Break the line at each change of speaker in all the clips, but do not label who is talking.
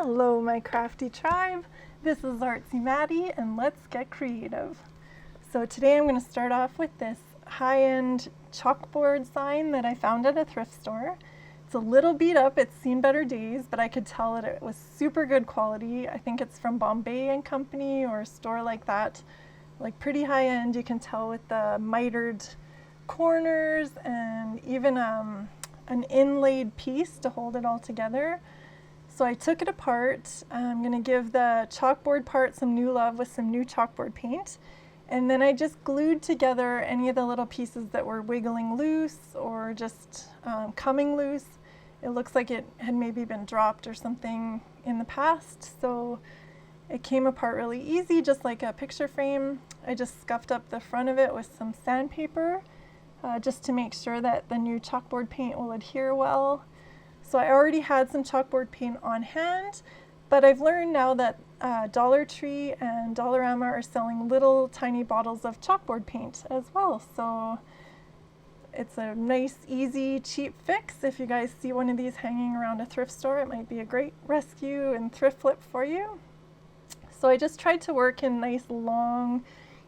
Hello my crafty tribe, this is Artsy Maddie and let's get creative. So today I'm going to start off with this high-end chalkboard sign that I found at a thrift store. It's a little beat up, it's seen better days, but I could tell that it was super good quality. I think it's from Bombay and Company or a store like that. Like pretty high-end, you can tell with the mitered corners and even an inlaid piece to hold it all together. So I took it apart. I'm going to give the chalkboard part some new love with some new chalkboard paint. And then I just glued together any of the little pieces that were wiggling loose or just coming loose. It looks like it had maybe been dropped or something in the past. So it came apart really easy, just like a picture frame. I just scuffed up the front of it with some sandpaper just to make sure that the new chalkboard paint will adhere well. So I already had some chalkboard paint on hand, but I've learned now that Dollar Tree and Dollarama are selling little tiny bottles of chalkboard paint as well. So it's a nice, easy, cheap fix. If you guys see one of these hanging around a thrift store, it might be a great rescue and thrift flip for you. So I just tried to work in nice, long,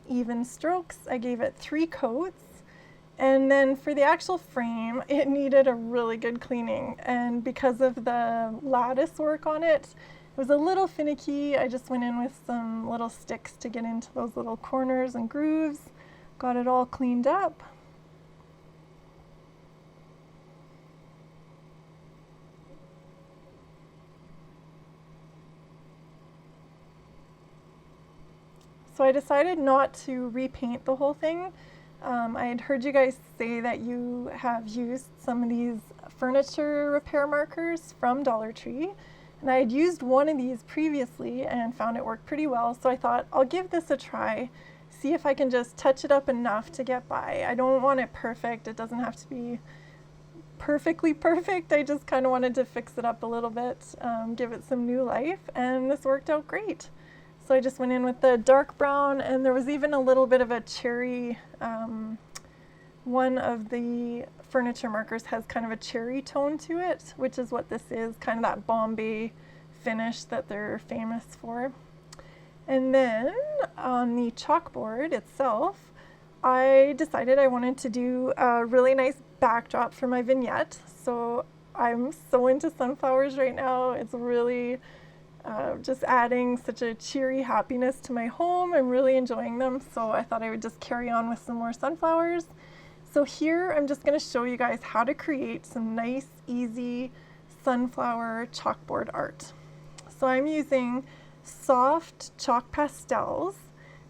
even strokes. I gave it 3 coats. And then for the actual frame, it needed a really good cleaning. And because of the lattice work on it, it was a little finicky. I just went in with some little sticks to get into those little corners and grooves. Got it all cleaned up. So I decided not to repaint the whole thing. I had heard you guys say that you have used some of these furniture repair markers from Dollar Tree, and I had used one of these previously and found it worked pretty well, so I thought I'll give this a try, see if I can just touch it up enough to get by. I don't want it perfect, it doesn't have to be perfectly perfect, I just kind of wanted to fix it up a little bit, give it some new life, and this worked out great. So I just went in with the dark brown, and there was even a little bit of a cherry. One of the furniture markers has kind of a cherry tone to it, which is what this is, kind of that Bombay finish that they're famous for. And then on the chalkboard itself, I decided I wanted to do a really nice backdrop for my vignette. So I'm so into sunflowers right now. It's really just adding such a cheery happiness to my home. I'm really enjoying them, so I thought I would just carry on with some more sunflowers. So here I'm just going to show you guys how to create some nice, easy sunflower chalkboard art. So I'm using soft chalk pastels.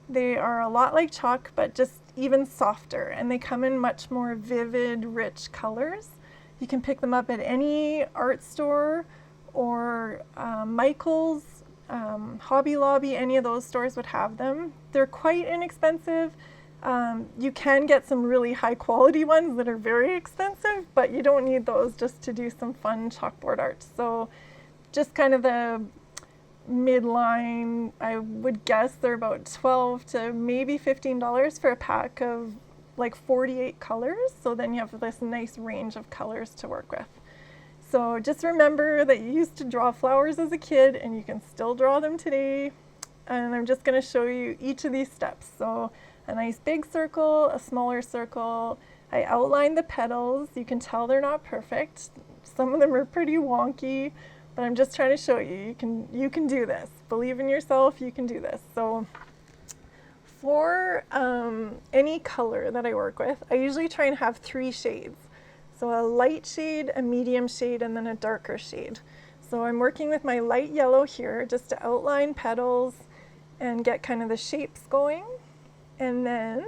They are a lot like chalk, but just even softer, and they come in much more vivid, rich colors. You can pick them up at any art store or Michael's, Hobby Lobby, any of those stores would have them. They're quite inexpensive. You can get some really high quality ones that are very expensive, but you don't need those just to do some fun chalkboard art. So just kind of the midline, I would guess they're about $12 to maybe $15 for a pack of like 48 colors. So then you have this nice range of colors to work with. So just remember that you used to draw flowers as a kid and you can still draw them today. And I'm just going to show you each of these steps. So a nice big circle, a smaller circle. I outlined the petals. You can tell they're not perfect. Some of them are pretty wonky, but I'm just trying to show you, you can do this. Believe in yourself, you can do this. So for any color that I work with, I usually try and have 3 shades. So a light shade, a medium shade, and then a darker shade. So I'm working with my light yellow here just to outline petals and get kind of the shapes going. And then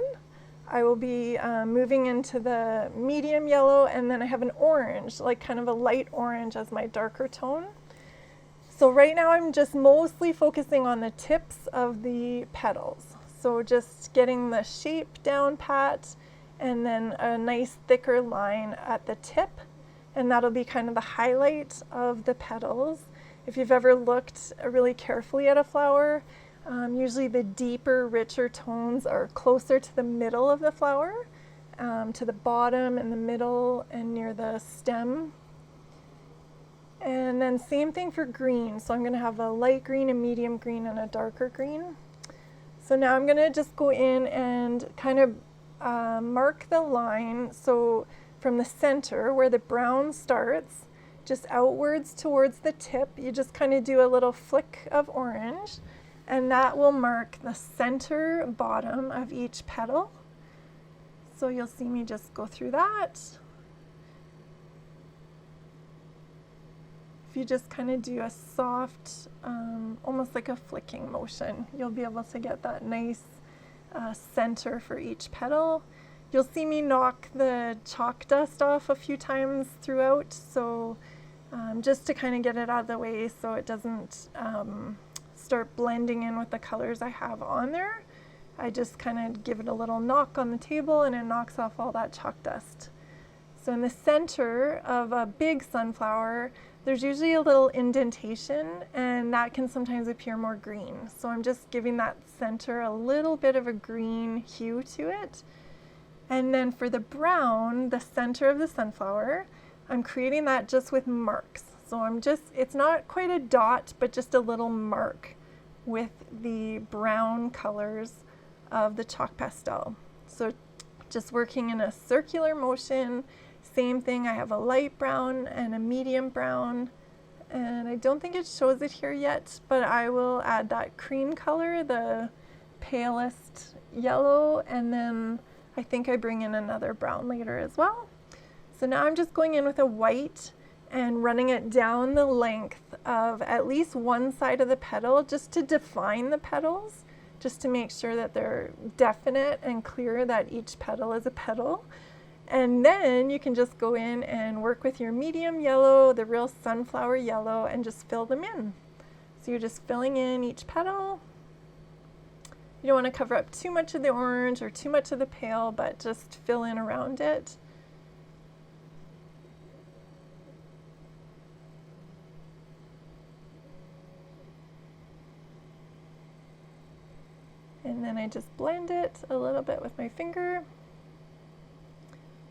I will be moving into the medium yellow, and then I have an orange, like kind of a light orange as my darker tone. So right now I'm just mostly focusing on the tips of the petals. So just getting the shape down pat, and then a nice thicker line at the tip, and that'll be kind of the highlight of the petals. If you've ever looked really carefully at a flower, usually the deeper, richer tones are closer to the middle of the flower, to the bottom and the middle and near the stem. And then same thing for green. So I'm going to have a light green, a medium green, and a darker green. So now I'm going to just go in and kind of mark the line. So from the center where the brown starts, just outwards towards the tip, you just kind of do a little flick of orange, and that will mark the center bottom of each petal. So you'll see me just go through that. If you just kind of do a soft, almost like a flicking motion, you'll be able to get that nice center for each petal. You'll see me knock the chalk dust off a few times throughout, so just to kind of get it out of the way so it doesn't start blending in with the colors I have on there. I just kind of give it a little knock on the table and it knocks off all that chalk dust. So in the center of a big sunflower, there's usually a little indentation, and that can sometimes appear more green. So I'm just giving that center a little bit of a green hue to it. And then for the brown, the center of the sunflower, I'm creating that just with marks. So it's not quite a dot, but just a little mark with the brown colors of the chalk pastel. So just working in a circular motion. Same thing, I have a light brown and a medium brown, and I don't think it shows it here yet, but I will add that cream color, the palest yellow, and then I think I bring in another brown later as well. So now I'm just going in with a white and running it down the length of at least one side of the petal, just to define the petals, just to make sure that they're definite and clear that each petal is a petal. And then you can just go in and work with your medium yellow, the real sunflower yellow, and just fill them in. So you're just filling in each petal. You don't want to cover up too much of the orange or too much of the pale, but just fill in around it. And then I just blend it a little bit with my finger.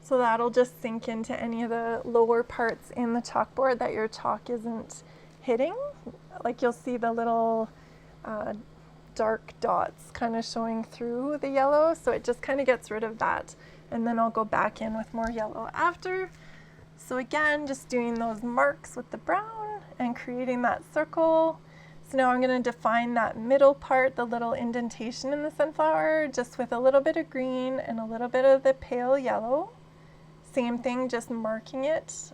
So that'll just sink into any of the lower parts in the chalkboard that your chalk isn't hitting. Like you'll see the little dark dots kind of showing through the yellow, so it just kind of gets rid of that. And then I'll go back in with more yellow after. So again, just doing those marks with the brown and creating that circle. So now I'm going to define that middle part, the little indentation in the sunflower, just with a little bit of green and a little bit of the pale yellow. Same thing, just marking it.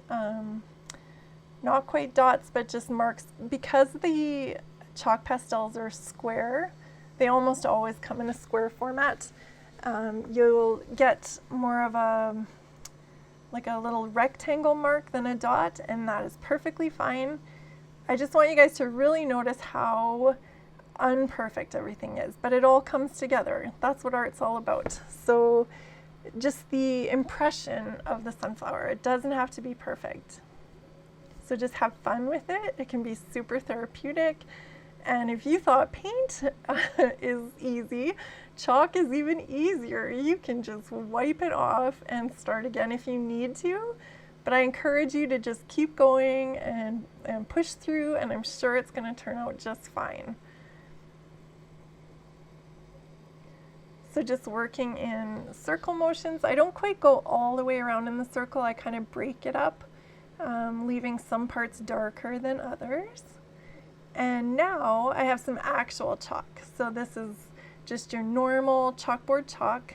Not quite dots, but just marks. Because the chalk pastels are square, they almost always come in a square format. You'll get more of a little rectangle mark than a dot, and that is perfectly fine. I just want you guys to really notice how unperfect everything is, but it all comes together. That's what art's all about. So just the impression of the sunflower, it doesn't have to be perfect. So just have fun with it. It can be super therapeutic. And if you thought paint is easy, chalk is even easier. You can just wipe it off and start again if you need to. But I encourage you to just keep going and push through, and I'm sure it's going to turn out just fine. So just working in circle motions. I don't quite go all the way around in the circle. I kind of break it up, leaving some parts darker than others. And now I have some actual chalk. So this is just your normal chalkboard chalk.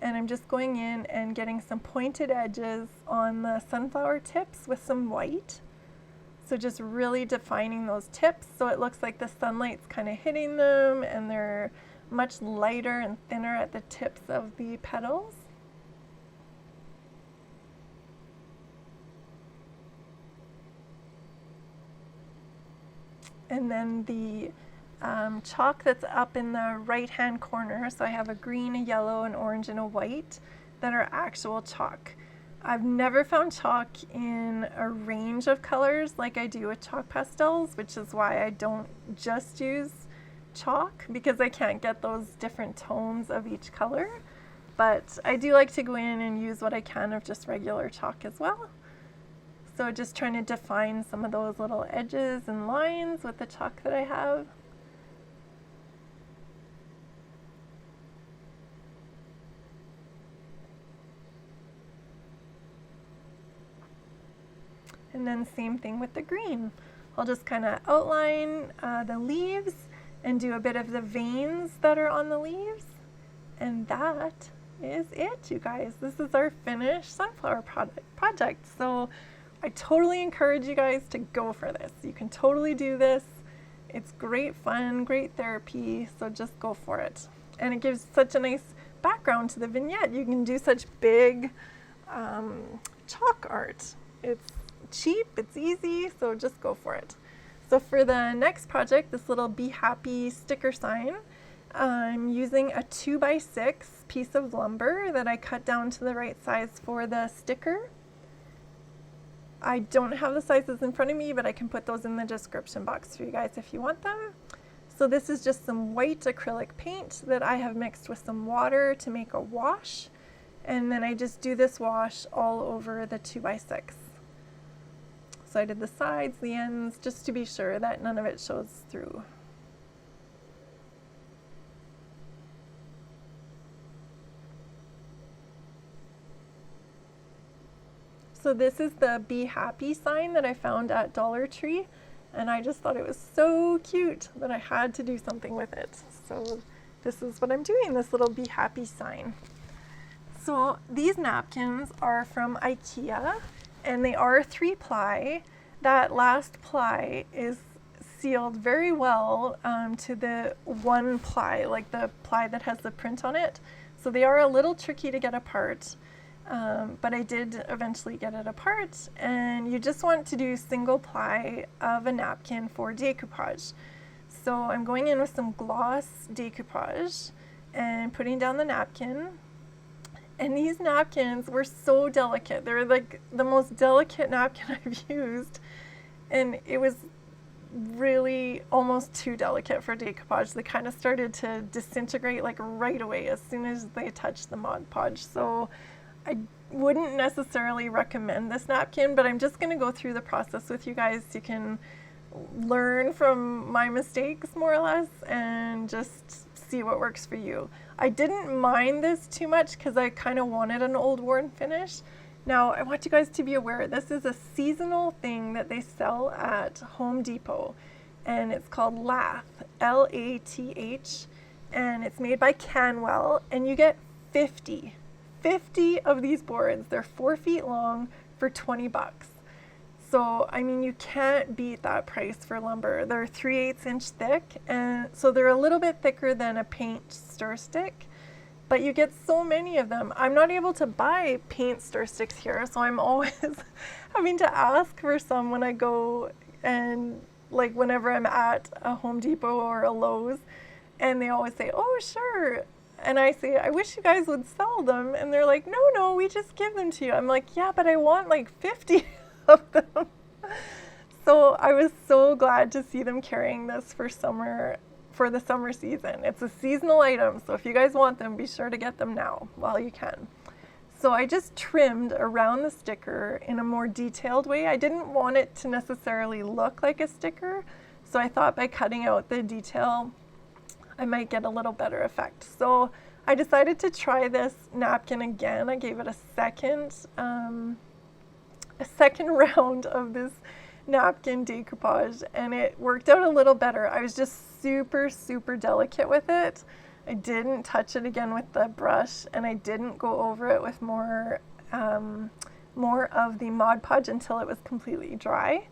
And I'm just going in and getting some pointed edges on the sunflower tips with some white. So just really defining those tips so it looks like the sunlight's kind of hitting them and they're much lighter and thinner at the tips of the petals. And then the chalk that's up in the right hand corner, so I have a green, a yellow, an orange, and a white that are actual chalk. I've never found chalk in a range of colors like I do with chalk pastels, which is why I don't just use chalk, because I can't get those different tones of each color. But I do like to go in and use what I can of just regular chalk as well. So just trying to define some of those little edges and lines with the chalk that I have. And then same thing with the green. I'll just kind of outline the leaves and do a bit of the veins that are on the leaves. And that is it, you guys. This is our finished sunflower project. So I totally encourage you guys to go for this. You can totally do this. It's great fun, great therapy, so just go for it. And it gives such a nice background to the vignette. You can do such big chalk art. It's cheap, it's easy, so just go for it. So for the next project, this little Be Happy sticker sign, I'm using a 2x6 piece of lumber that I cut down to the right size for the sticker. I don't have the sizes in front of me, but I can put those in the description box for you guys if you want them. So this is just some white acrylic paint that I have mixed with some water to make a wash. And then I just do this wash all over the 2x6. So I did the sides, the ends, just to be sure that none of it shows through. So this is the Be Happy sign that I found at Dollar Tree, and I just thought it was so cute that I had to do something with it. So this is what I'm doing, this little Be Happy sign. So these napkins are from IKEA, and they are 3-ply. That last ply is sealed very well to the 1-ply, like the ply that has the print on it. So they are a little tricky to get apart. But I did eventually get it apart, and you just want to do single ply of a napkin for decoupage. So I'm going in with some gloss decoupage and putting down the napkin. And these napkins were so delicate. They're like the most delicate napkin I've used, and it was really almost too delicate for decoupage. They kind of started to disintegrate like right away as soon as they touched the Mod Podge. So I wouldn't necessarily recommend this napkin, but I'm just going to go through the process with you guys. You can learn from my mistakes more or less and just see what works for you. I didn't mind this too much because I kind of wanted an old worn finish. Now I want you guys to be aware this is a seasonal thing that they sell at Home Depot, and it's called Lath, L-A-T-H, and it's made by Canwell, and you get 50 of these boards. They're 4 feet long for 20 bucks. So, I mean, you can't beat that price for lumber. They're 3/8 inch thick, and so they're a little bit thicker than a paint stir stick, but you get so many of them. I'm not able to buy paint stir sticks here, so I'm always having to ask for some when I go, and like whenever I'm at a Home Depot or a Lowe's, and they always say, oh, sure. And I say, I wish you guys would sell them. And they're like, no, we just give them to you. I'm like, yeah, but I want like 50 of them. So I was so glad to see them carrying this for summer, for the summer season. It's a seasonal item, so if you guys want them, be sure to get them now while you can. So I just trimmed around the sticker in a more detailed way. I didn't want it to necessarily look like a sticker, so I thought by cutting out the detail, I might get a little better effect. So I decided to try this napkin again. I gave it a second round of this napkin decoupage, and it worked out a little better. I was just super delicate with it. I didn't touch it again with the brush, and I didn't go over it with more of the Mod Podge until it was completely dry.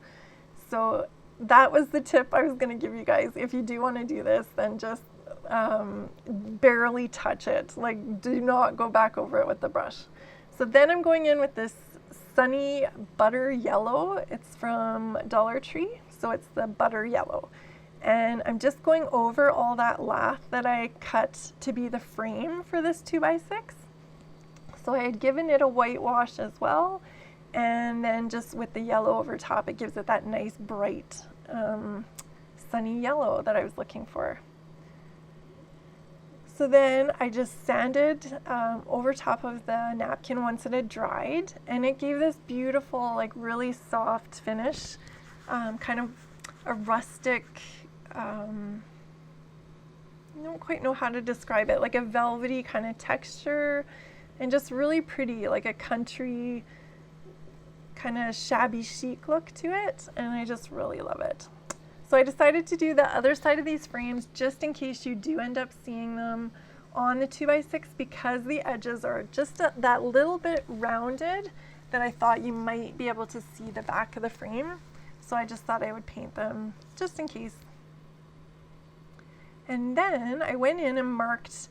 So that was the tip I was going to give you guys. If you do want to do this, then just barely touch it. Like, do not go back over it with the brush. So then I'm going in with this Sunny Butter Yellow. It's from Dollar Tree, so it's the Butter Yellow. And I'm just going over all that lath that I cut to be the frame for this 2x6. So I had given it a whitewash as well, and then just with the yellow over top, it gives it that nice bright sunny yellow that I was looking for. So then I just sanded over top of the napkin once it had dried, and it gave this beautiful, like really soft finish, kind of a rustic, I don't quite know how to describe it, like a velvety kind of texture, and just really pretty, like a country kind of shabby chic look to it, and I just really love it. So I decided to do the other side of these frames just in case you do end up seeing them on the 2x6, because the edges are just that little bit rounded that I thought you might be able to see the back of the frame. So I just thought I would paint them just in case. And then I went in and marked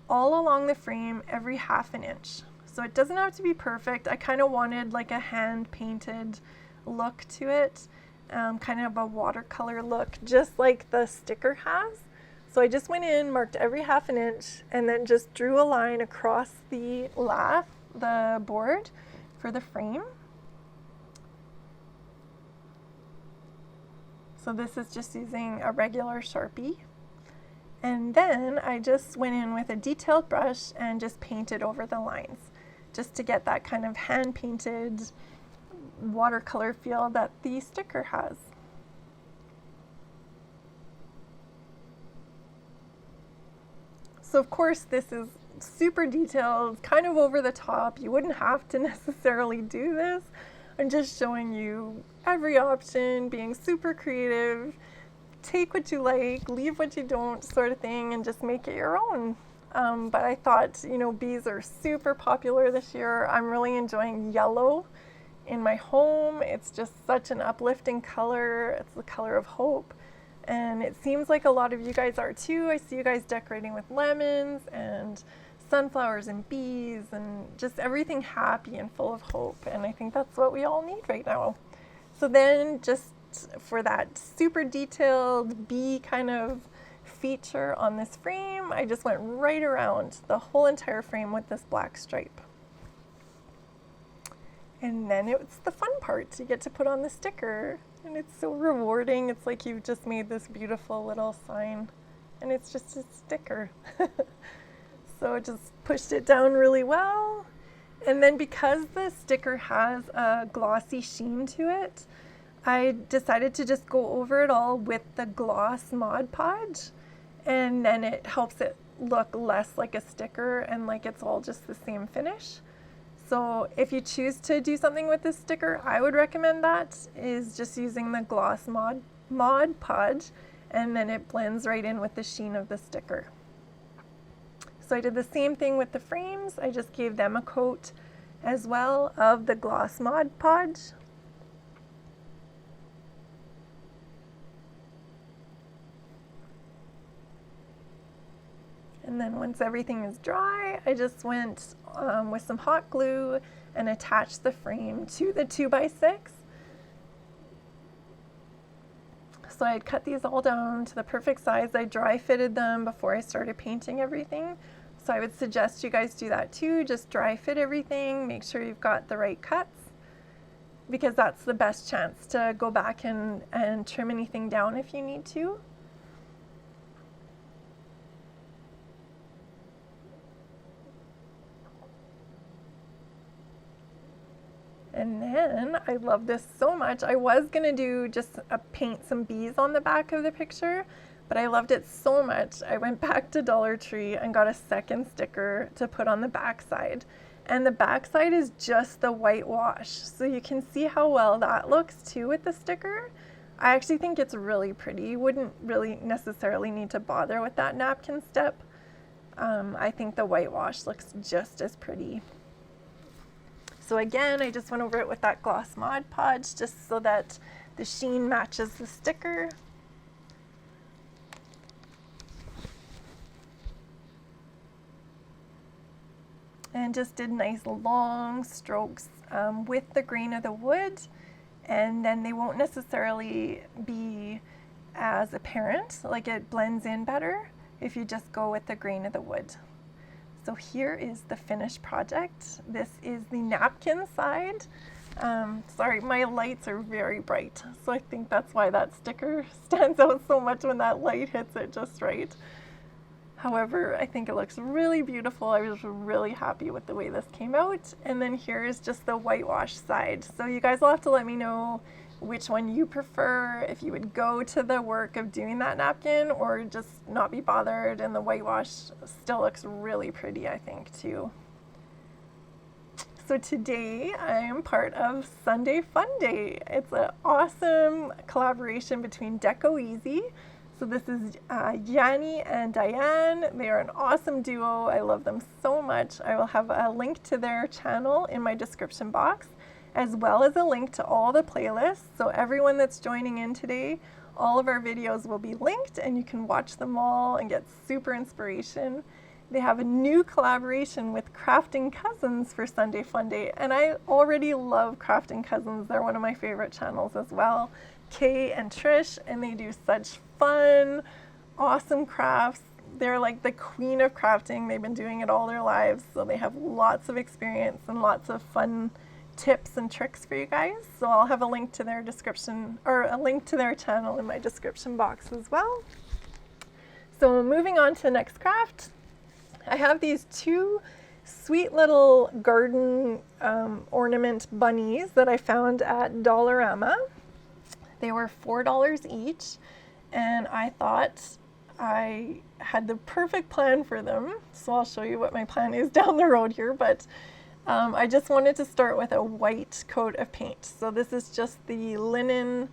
all along the frame every 1/2 inch. So it doesn't have to be perfect. I kind of wanted like a hand painted look to it. Kind of a watercolor look, just like the sticker has. So I just went in, marked every 1/2 inch, and then just drew a line across the board for the frame. So this is just using a regular Sharpie. And then I just went in with a detailed brush and just painted over the lines, just to get that kind of hand painted watercolor feel that the sticker has. So of course this is super detailed, kind of over the top. You wouldn't have to necessarily do this. I'm just showing you every option, being super creative. Take what you like, leave what you don't, sort of thing, and just make it your own. But I thought, you know, bees are super popular this year. I'm really enjoying yellow in my home. It's just such an uplifting color. It's the color of hope. And it seems like a lot of you guys are too. I see you guys decorating with lemons and sunflowers and bees and just everything happy and full of hope. And I think that's what we all need right now. So then just for that super detailed bee kind of feature on this frame, I just went right around the whole entire frame with this black stripe. And then it's the fun part. You get to put on the sticker, and it's so rewarding. It's like you've just made this beautiful little sign, and it's just a sticker. So I just pushed it down really well. And then because the sticker has a glossy sheen to it, I decided to just go over it all with the gloss Mod Podge, and then it helps it look less like a sticker and like it's all just the same finish. So if you choose to do something with this sticker, I would recommend that, is just using the gloss Mod Podge, and then it blends right in with the sheen of the sticker. So I did the same thing with the frames. I just gave them a coat as well of the gloss Mod Podge. And then once everything is dry, I just went with some hot glue and attached the frame to the 2x6. So I had cut these all down to the perfect size. I dry fitted them before I started painting everything. So I would suggest you guys do that too. Just dry fit everything, make sure you've got the right cuts, because that's the best chance to go back and trim anything down if you need to. And then I love this so much. I was gonna do just paint some bees on the back of the picture, but I loved it so much. I went back to Dollar Tree and got a second sticker to put on the back side. And the back side is just the whitewash. So you can see how well that looks too with the sticker. I actually think it's really pretty. You wouldn't really necessarily need to bother with that napkin step. I think the whitewash looks just as pretty. So again, I just went over it with that gloss Mod Podge just so that the sheen matches the sticker. And just did nice long strokes with the grain of the wood, and then they won't necessarily be as apparent, like it blends in better if you just go with the grain of the wood. So here is the finished project. This is the napkin side. Sorry, my lights are very bright, so I think that's why that sticker stands out so much when that light hits it just right. However, I think it looks really beautiful. I was really happy with the way this came out. And then here is just the whitewash side. So you guys will have to let me know which one you prefer, if you would go to the work of doing that napkin or just not be bothered, and the whitewash still looks really pretty, I think, too. So today I am part of Sunday Funday. It's an awesome collaboration between Deco Easy. So this is Yanni and Diane. They are an awesome duo. I love them so much. I will have a link to their channel in my description box, as well as a link to all the playlists. So everyone that's joining in today, all of our videos will be linked and you can watch them all and get super inspiration. They have a new collaboration with Crafting Cousins for Sunday Funday, and I already love Crafting Cousins. They're one of my favorite channels as well. Kay and Trish, and they do such fun, awesome crafts. They're like the queen of crafting. They've been doing it all their lives, so they have lots of experience and lots of fun tips and tricks for you guys. So I'll have a link to their description, or a link to their channel in my description box as well. So moving on to the next craft, I have these two sweet little garden ornament bunnies that I found at Dollarama. They were $4 each, and I thought I had the perfect plan for them. So I'll show you what my plan is down the road here, but I just wanted to start with a white coat of paint. So this is just the linen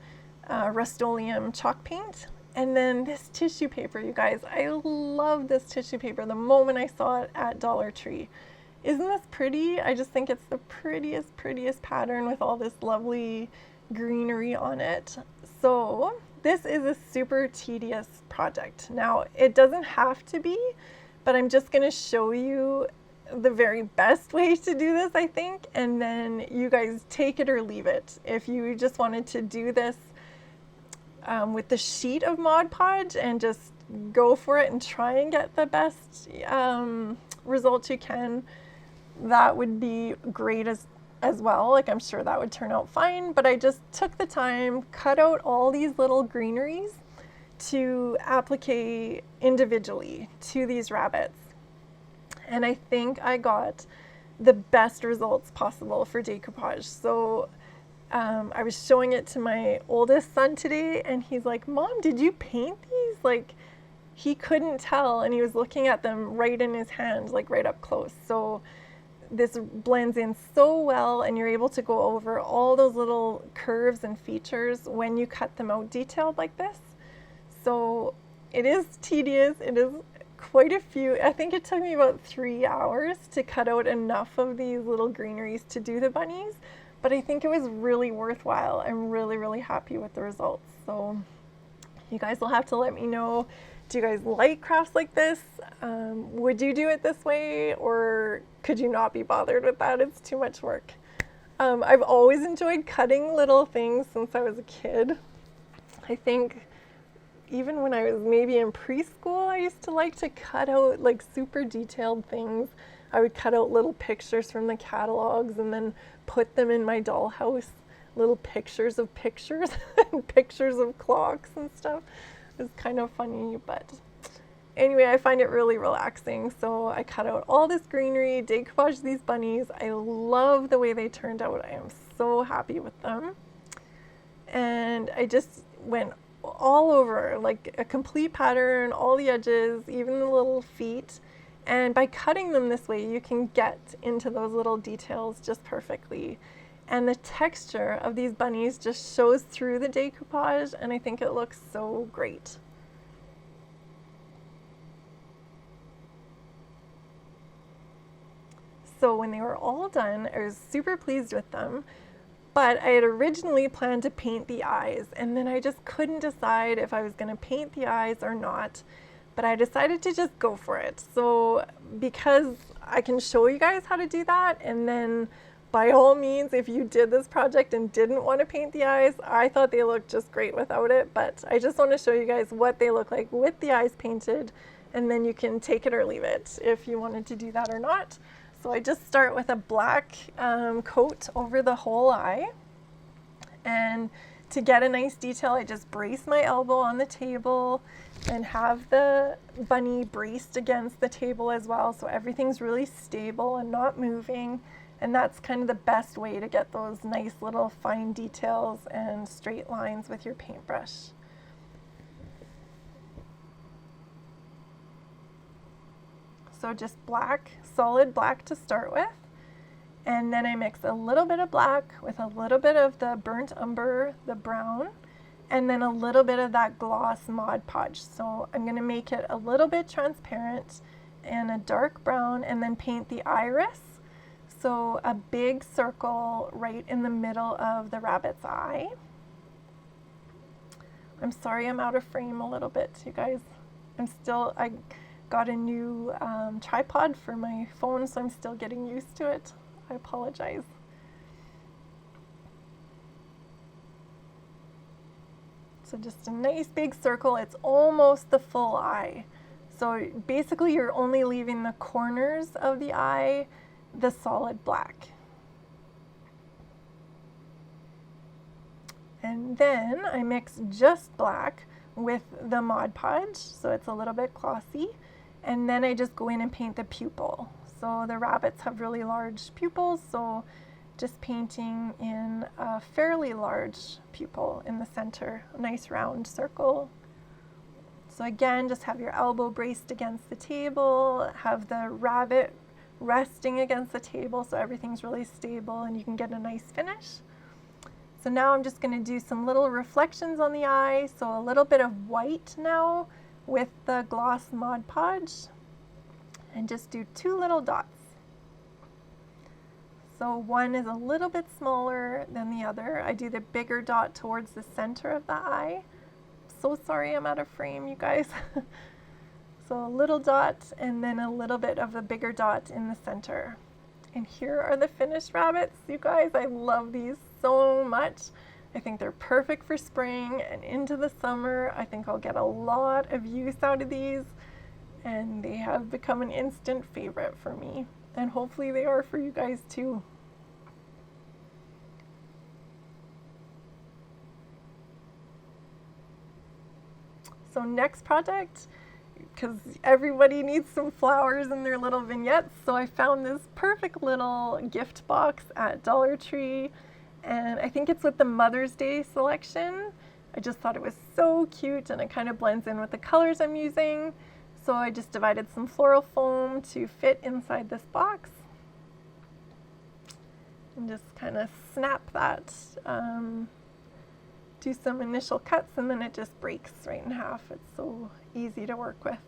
Rust-Oleum chalk paint. And then this tissue paper, you guys. I love this tissue paper the moment I saw it at Dollar Tree. Isn't this pretty? I just think it's the prettiest pattern with all this lovely greenery on it. So this is a super tedious project. Now, it doesn't have to be, but I'm just going to show you the very best way to do this, I think, and then you guys take it or leave it. If you just wanted to do this with the sheet of Mod Podge and just go for it and try and get the best results you can, that would be great as well. Like, I'm sure that would turn out fine, but I just took the time, cut out all these little greeneries to applique individually to these rabbits. And I think I got the best results possible for decoupage. So I was showing it to my oldest son today, and he's like, "Mom, did you paint these?" Like, he couldn't tell, and he was looking at them right in his hand, like right up close. So this blends in so well, and you're able to go over all those little curves and features when you cut them out detailed like this. So it is tedious. It is quite a few. I think it took me about 3 hours to cut out enough of these little greeneries to do the bunnies, but I think it was really worthwhile. I'm really happy with the results. So you guys will have to let me know, do you guys like crafts like this? Would you do it this way, or could you not be bothered with that? It's too much work. I've always enjoyed cutting little things since I was a kid. I think even when I was maybe in preschool, I used to like to cut out like super detailed things. I would cut out little pictures from the catalogs and then put them in my dollhouse, little pictures of pictures and pictures of clocks and stuff. It's kind of funny, but anyway, I find it really relaxing. So I cut out all this greenery, decoupage these bunnies. I love the way they turned out. I am so happy with them. And I just went all over, like a complete pattern, all the edges, even the little feet. And by cutting them this way, you can get into those little details just perfectly. And the texture of these bunnies just shows through the decoupage, and I think it looks so great. So when they were all done, I was super pleased with them, but I had originally planned to paint the eyes, and then I just couldn't decide if I was going to paint the eyes or not, but I decided to just go for it. So because I can show you guys how to do that, and then by all means, if you did this project and didn't want to paint the eyes, I thought they looked just great without it, but I just want to show you guys what they look like with the eyes painted, and then you can take it or leave it if you wanted to do that or not. So I just start with a black coat over the whole eye, and to get a nice detail, I just brace my elbow on the table and have the bunny braced against the table as well, so everything's really stable and not moving. And that's kind of the best way to get those nice little fine details and straight lines with your paintbrush. So just black, solid black to start with. And then I mix a little bit of black with a little bit of the burnt umber, the brown, and then a little bit of that gloss Mod Podge. So I'm going to make it a little bit transparent and a dark brown, and then paint the iris. So a big circle right in the middle of the rabbit's eye. I'm sorry I'm out of frame a little bit, you guys. I got a new tripod for my phone, so I'm still getting used to it. I apologize. So just a nice big circle. It's almost the full eye. So basically you're only leaving the corners of the eye the solid black. And then I mix just black with the Mod Podge, so it's a little bit glossy. And then I just go in and paint the pupil. So the rabbits have really large pupils, so just painting in a fairly large pupil in the center, a nice round circle. So again, just have your elbow braced against the table, have the rabbit resting against the table so everything's really stable and you can get a nice finish. So now I'm just going to do some little reflections on the eye, so a little bit of white now with the gloss Mod Podge, and just do 2 little dots. So one is a little bit smaller than the other. I do the bigger dot towards the center of the eye. So sorry I'm out of frame, you guys. So a little dot and then a little bit of a bigger dot in the center. And here are the finished rabbits, you guys. I love these so much. I think they're perfect for spring and into the summer. I think I'll get a lot of use out of these, and they have become an instant favorite for me. And hopefully they are for you guys too. So next project, because everybody needs some flowers in their little vignettes, so I found this perfect little gift box at Dollar Tree, and I think it's with the Mother's Day selection. I just thought it was so cute, and it kind of blends in with the colors I'm using. So I just divided some floral foam to fit inside this box, and just kind of snap that, do some initial cuts, and then it just breaks right in half. It's so easy to work with.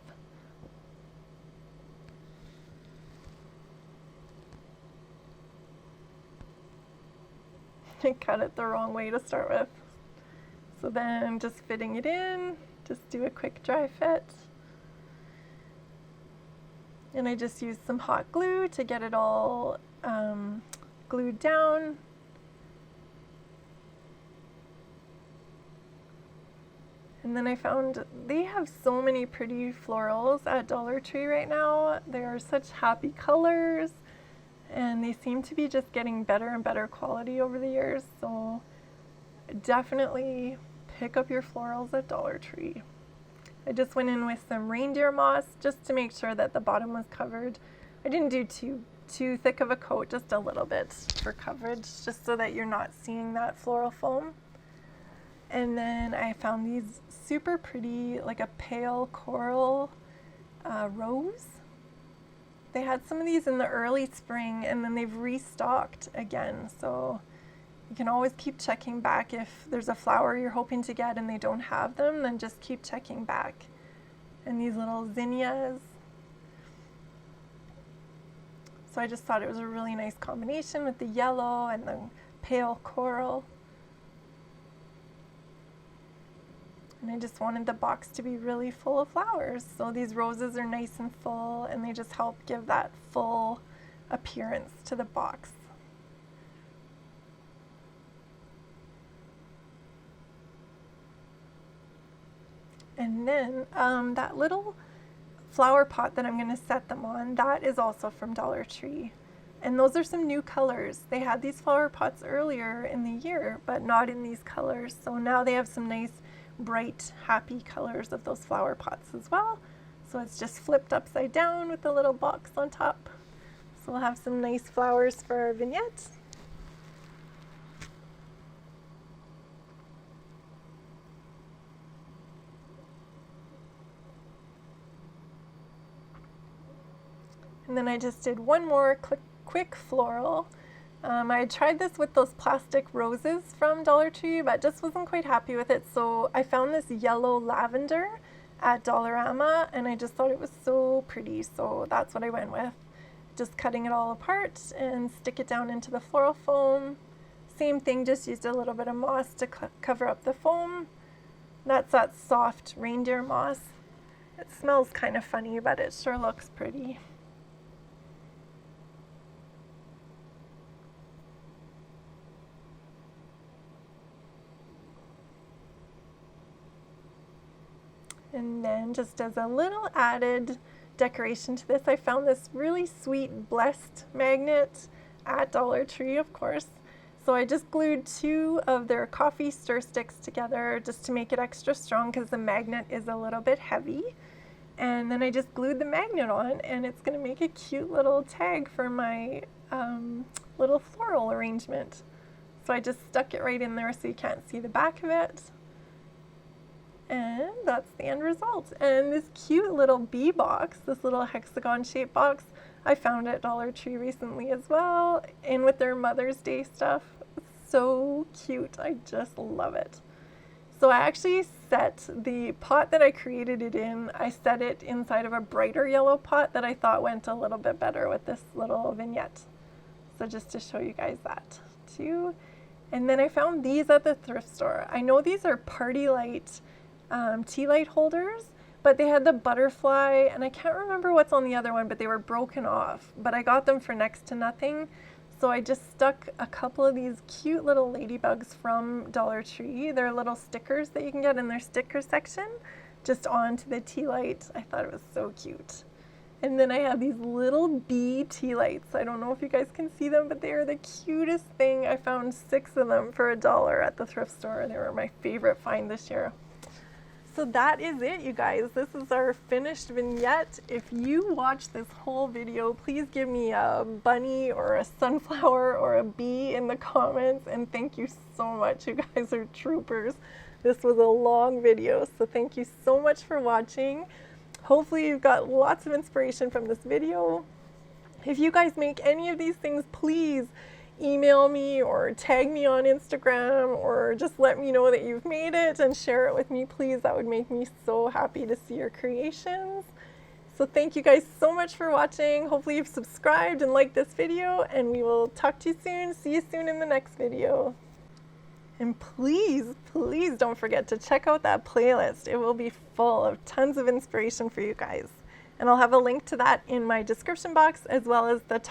I cut it the wrong way to start with. So then just fitting it in, just do a quick dry fit. And I just used some hot glue to get it all glued down. And then I found they have so many pretty florals at Dollar Tree right now. They are such happy colors, and they seem to be just getting better and better quality over the years. So definitely pick up your florals at Dollar Tree. I just went in with some reindeer moss just to make sure that the bottom was covered. I didn't do too thick of a coat, just a little bit for coverage, just so that you're not seeing that floral foam. And then I found these super pretty, like a pale coral rose. They had some of these in the early spring, and then they've restocked again. So you can always keep checking back. If there's a flower you're hoping to get and they don't have them, then just keep checking back. And these little zinnias. So I just thought it was a really nice combination with the yellow and the pale coral. And I just wanted the box to be really full of flowers. So these roses are nice and full, and they just help give that full appearance to the box. And then that little flower pot that I'm going to set them on, that is also from Dollar Tree. And those are some new colors. They had these flower pots earlier in the year, but not in these colors. So now they have some nice, bright, happy colors of those flower pots as well. So it's just flipped upside down with a little box on top. So we'll have some nice flowers for our vignette. And then I just did one more quick floral. I had tried this with those plastic roses from Dollar Tree, but just wasn't quite happy with it. So I found this yellow lavender at Dollarama, and I just thought it was so pretty. So that's what I went with. Just cutting it all apart and stick it down into the floral foam. Same thing, just used a little bit of moss to cover up the foam. That's that soft reindeer moss. It smells kind of funny, but it sure looks pretty. And then just as a little added decoration to this, I found this really sweet Blessed magnet at Dollar Tree, of course. So I just glued 2 of their coffee stir sticks together just to make it extra strong because the magnet is a little bit heavy. And then I just glued the magnet on, and it's going to make a cute little tag for my little floral arrangement. So I just stuck it right in there so you can't see the back of it. And that's the end result. And this cute little bee box, this little hexagon shaped box, I found at Dollar Tree recently as well, and with their Mother's Day stuff. So cute. I just love it. So I actually set the pot that I created it in, I set it inside of a brighter yellow pot that I thought went a little bit better with this little vignette. So just to show you guys that too. And then I found these at the thrift store. I know these are party light tea light holders, but they had the butterfly, and I can't remember what's on the other one, but they were broken off, but I got them for next to nothing. So I just stuck a couple of these cute little ladybugs from Dollar Tree. They're little stickers that you can get in their sticker section, just onto the tea light. I thought it was so cute. And then I have these little bee tea lights. I don't know if you guys can see them, but they are the cutest thing. I found 6 of them for $1 at the thrift store. They were my favorite find this year. So that is it, you guys. This is our finished vignette. If you watch this whole video, please give me a bunny or a sunflower or a bee in the comments. And thank you so much. You guys are troopers. This was a long video, so thank you so much for watching. Hopefully you've got lots of inspiration from this video. If you guys make any of these things, please email me or tag me on Instagram, or just let me know that you've made it and share it with me, please. That would make me so happy to see your creations. So thank you guys so much for watching. Hopefully you've subscribed and liked this video, and we will talk to you soon. See you soon in the next video. And please, please don't forget to check out that playlist. It will be full of tons of inspiration for you guys. And I'll have a link to that in my description box, as well as the